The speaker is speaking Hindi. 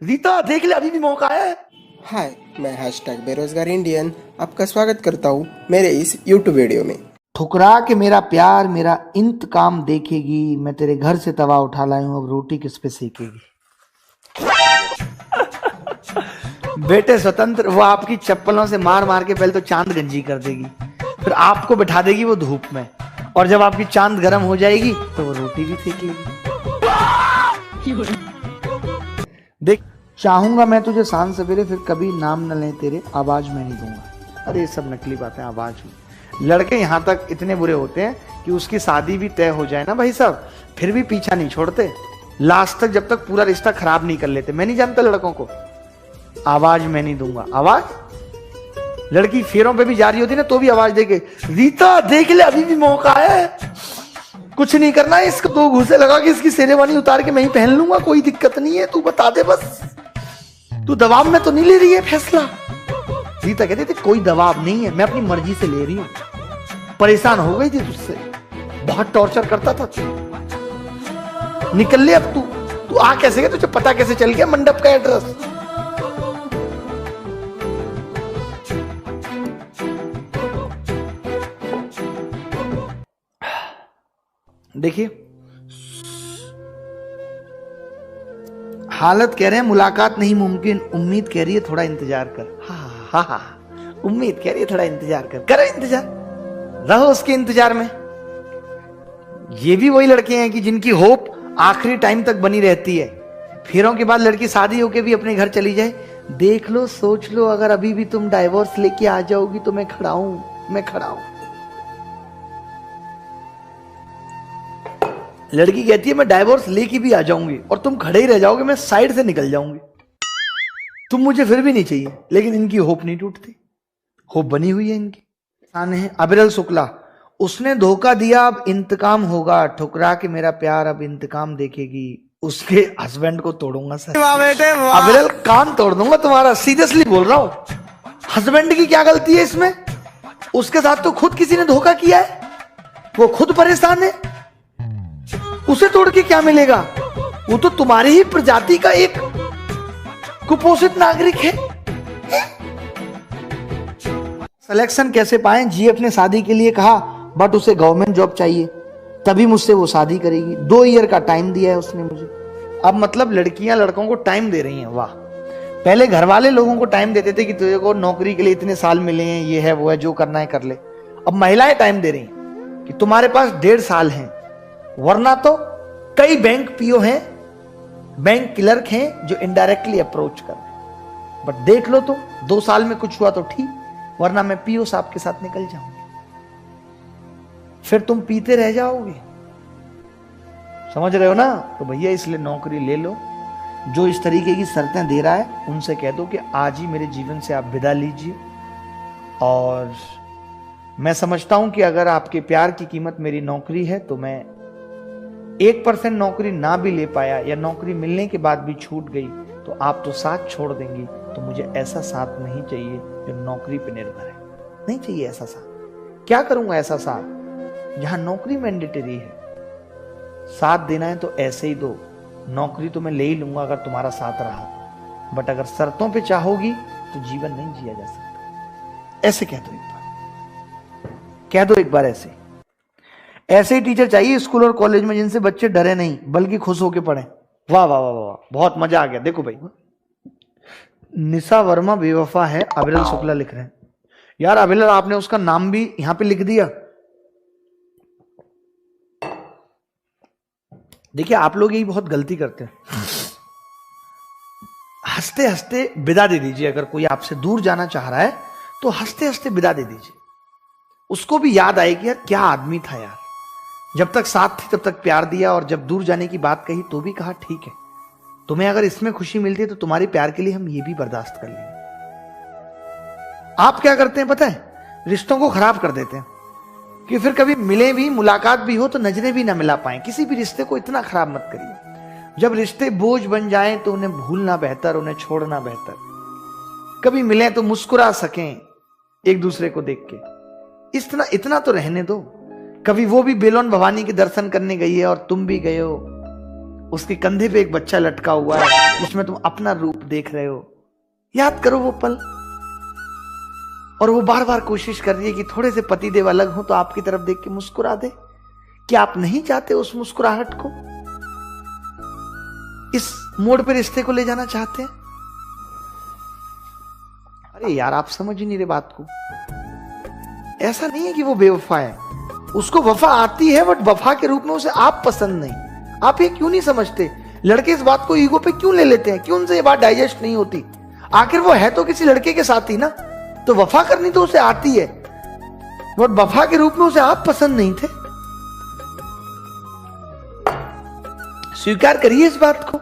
रीता देख ले, अभी भी मौका है। हाय, मैं हैशटैग बेरोजगार इंडियन आपका स्वागत करता हूँ मेरे इस यूट्यूब वीडियो में। ठुकरा के मेरा प्यार मेरा इंतकाम देखेगी, मैं तेरे घर से तवा उठा लाई हूं, अब रोटी किस पे सेकेगी। बेटे स्वतंत्र, वो आपकी चप्पलों से मार मार के पहले तो चांद गंजी कर देगी, फिर आपको बिठा देगी वो धूप में, और जब आपकी चांद गर्म हो जाएगी तो वो रोटी भी सेकेगी। देख, चाहूंगा मैं तुझे सांझ सवेरे, फिर कभी नाम न ले तेरे, आवाज मैं नहीं दूंगा। अरे ये सब नकली बातें, आवाज हुई। लड़के यहां तक इतने बुरे होते हैं कि उसकी शादी भी तय हो जाए ना भाई साहब, फिर भी पीछा नहीं छोड़ते लास्ट तक, जब तक पूरा रिश्ता खराब नहीं कर लेते। मैं नहीं जानता लड़कों को, आवाज मैं नहीं दूंगा। आवाज, लड़की फेरों पे भी जा रही होती ना तो भी आवाज देके, रीता देख ले, अभी भी मौका है, कुछ नहीं करना है, इसको 2 घूंसे लगा के इसकी शेरवानी उतार के मैं ही पहन लूंगा, कोई दिक्कत नहीं है, तू बता दे बस, तू दबाव में तो नहीं ले रही है फैसला। रीता कहती थी कोई दबाव नहीं है, मैं अपनी मर्जी से ले रही हूं, परेशान हो गई थी तुझसे, बहुत टॉर्चर करता था तू, निकल ले अब तू आ कैसे गया, तुझे पता कैसे चल गया मंडप का एड्रेस। देखिए, हालत कह रहे हैं मुलाकात नहीं मुमकिन, उम्मीद कह रही है थोड़ा इंतजार कर। हा, उम्मीद कह रही है थोड़ा इंतजार कर, करो इंतजार, रहो उसके इंतजार में। ये भी वही लड़के हैं कि जिनकी होप आखिरी टाइम तक बनी रहती है, फेरों के बाद लड़की शादी होके भी अपने घर चली जाए। देख लो, सोच लो, अगर अभी भी तुम डाइवोर्स लेके आ जाओगी तो मैं खड़ा हूं। लड़की कहती है मैं डाइवोर्स लेके भी आ जाऊंगी और तुम खड़े ही रह जाओगे, मैं साइड से निकल जाऊंगी, तुम मुझे फिर भी नहीं चाहिए। लेकिन इनकी होप नहीं टूटती, होप बनी हुई है इनकी। है अविरल शुक्ला, उसने धोखा दिया अब इंतकाम होगा, ठुकरा के मेरा प्यार अब इंतकाम देखेगी, उसके हस्बैंड को तोड़ूंगा सर। अविरल कान तोड़ दूंगा तुम्हारा, सीरियसली बोल रहा हूं। हस्बैंड की क्या गलती है इसमें? उसके साथ तो खुद किसी ने धोखा किया है, वो खुद परेशान है, उसे तोड़ के क्या मिलेगा? वो तो तुम्हारी ही प्रजाति का एक कुपोषित नागरिक है। सिलेक्शन कैसे पाए? जीएफ ने शादी के लिए कहा, बट उसे गवर्नमेंट जॉब चाहिए, तभी मुझसे वो शादी करेगी। 2 ईयर का टाइम दिया है उसने मुझे। अब मतलब लड़कियां लड़कों को टाइम दे रही हैं। वाह, पहले घर वाले लोगों को टाइम देते थे कि तुझे को नौकरी के लिए इतने साल मिले हैं, ये है वो है, जो करना है कर ले। अब महिलाएं टाइम दे रही हैं कि तुम्हारे पास 1.5 साल हैं, वरना तो कई बैंक पीओ हैं, बैंक क्लर्क हैं जो इनडायरेक्टली अप्रोच कर रहे हैं। बट देख लो तुम, 2 साल में कुछ हुआ तो ठीक, वरना मैं पीओ साहब के साथ निकल जाऊंगी, फिर तुम पीते रह जाओगे। समझ रहे हो ना? तो भैया इसलिए नौकरी ले लो। जो इस तरीके की शर्तें दे रहा है उनसे कह दो कि आज ही मेरे जीवन से आप विदा लीजिए। और मैं समझता हूं कि अगर आपके प्यार की कीमत मेरी नौकरी है तो मैं 1% नौकरी ना भी ले पाया या नौकरी मिलने के बाद भी छूट गई तो आप तो साथ छोड़ देंगी। तो मुझे ऐसा साथ नहीं चाहिए जो नौकरी पे निर्भर है, नहीं चाहिए ऐसा साथ। क्या करूंगा ऐसा साथ जहां नौकरी मैंडेटरी है? साथ देना है तो ऐसे ही दो, नौकरी तो मैं ले ही लूंगा अगर तुम्हारा साथ रहा तो, बट अगर शर्तों पे चाहोगी तो जीवन नहीं जिया जा सकता। ऐसे कह दो एक बार, कह दो एक बार ऐसे। ऐसे ही टीचर चाहिए स्कूल और कॉलेज में जिनसे बच्चे डरे नहीं बल्कि खुश होकर पढ़े। वाह वाह वाह वाह, बहुत मजा आ गया। देखो भाई, निशा वर्मा बेवफा है, अविरल शुक्ला लिख रहे हैं। यार अविरल, आपने उसका नाम भी यहां पे लिख दिया। देखिए आप लोग यही बहुत गलती करते हैं, हंसते हंसते विदा दे दीजिए। अगर कोई आपसे दूर जाना चाह रहा है तो हंसते हंसते विदा दे दीजिए, उसको भी याद आएगी यार क्या आदमी था यार, जब तक साथ थी तब तक प्यार दिया, और जब दूर जाने की बात कही तो भी कहा ठीक है, तुम्हें अगर इसमें खुशी मिलती है तो तुम्हारे प्यार के लिए हम ये भी बर्दाश्त कर लेंगे। आप क्या करते हैं पता है? रिश्तों को खराब कर देते हैं कि फिर कभी मिले भी, मुलाकात भी हो तो नजरें भी ना मिला पाए। किसी भी रिश्ते को इतना खराब मत करिए। जब रिश्ते बोझ बन जाएं तो उन्हें भूलना बेहतर, उन्हें छोड़ना बेहतर। कभी मिले तो मुस्कुरा सकें एक दूसरे को देख के, इतना तो रहने दो। कभी वो भी बेलोन भवानी के दर्शन करने गई है और तुम भी गए हो, उसके कंधे पे एक बच्चा लटका हुआ है, जिसमें तुम अपना रूप देख रहे हो। याद करो वो पल। और वो बार बार कोशिश कर रही है कि थोड़े से पतिदेव अलग हो तो आपकी तरफ देख के मुस्कुरा दे। क्या आप नहीं चाहते उस मुस्कुराहट को? इस मोड़ पे रिश्ते को ले जाना चाहते हैं? अरे यार, आप समझ ही नहीं रहे बात को। ऐसा नहीं है कि वो बेवफा है, उसको वफा आती है, बट वफा के रूप में उसे आप पसंद नहीं। आप ये क्यों नहीं समझते? लड़के इस बात को ईगो पे क्यों ले लेते हैं? क्यों उनसे ये बात डाइजेस्ट नहीं होती? आखिर वो है तो किसी लड़के के साथ ही ना, तो वफा करनी तो उसे आती है, बट वफा के रूप में उसे आप पसंद नहीं थे। स्वीकार करिए इस बात को।